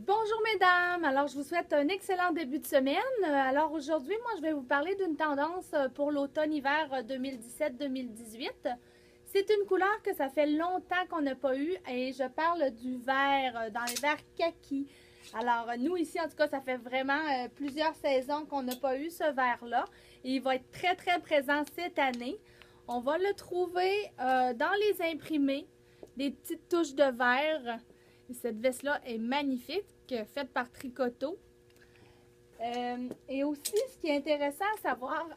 Bonjour mesdames, alors je vous souhaite un excellent début de semaine. Alors aujourd'hui, moi je vais vous parler d'une tendance pour l'automne-hiver 2017-2018. C'est une couleur que ça fait longtemps qu'on n'a pas eu et je parle du vert, dans les verts kaki. Alors nous ici en tout cas ça fait vraiment plusieurs saisons qu'on n'a pas eu ce vert-là et il va être très très présent cette année. On va le trouver dans les imprimés, des petites touches de vert. Et cette veste-là est magnifique, faite par Tricoto. Et aussi, ce qui est intéressant à savoir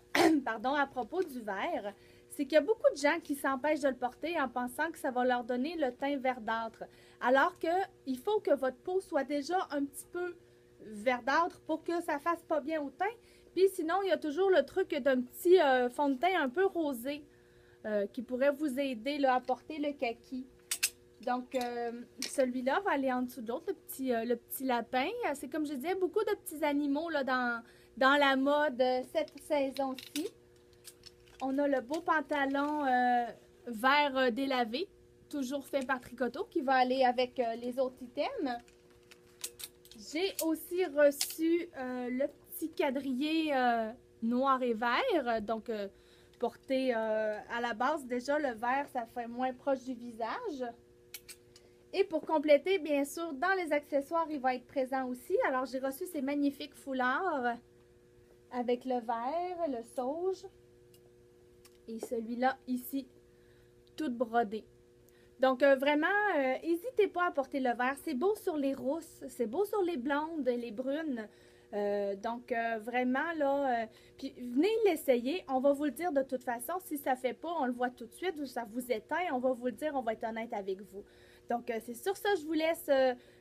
pardon, à propos du vert, c'est qu'il y a beaucoup de gens qui s'empêchent de le porter en pensant que ça va leur donner le teint verdâtre. Alors qu'il faut que votre peau soit déjà un petit peu verdâtre pour que ça fasse pas bien au teint. Puis sinon, il y a toujours le truc d'un petit fond de teint un peu rosé qui pourrait vous aider là, à porter le kaki. Donc, celui-là va aller en dessous de l'autre, le petit lapin. C'est comme je disais, beaucoup de petits animaux là, dans la mode cette saison-ci. On a le beau pantalon vert délavé, toujours fait par Tricoto, qui va aller avec les autres items. J'ai aussi reçu le petit quadrillé noir et vert. Donc, porté à la base, déjà, le vert, ça fait moins proche du visage. Et pour compléter, bien sûr, dans les accessoires, il va être présent aussi. Alors, j'ai reçu ces magnifiques foulards avec le vert, le sauge et celui-là ici, tout brodé. Donc, vraiment, n'hésitez pas à porter le vert. C'est beau sur les rousses, c'est beau sur les blondes, les brunes. Donc, vraiment, là, puis venez l'essayer. On va vous le dire de toute façon. Si ça ne fait pas, on le voit tout de suite ou ça vous éteint, on va vous le dire, on va être honnête avec vous. Donc, c'est sur ça, je vous laisse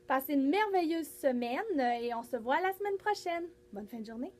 passer une merveilleuse semaine et on se voit la semaine prochaine. Bonne fin de journée!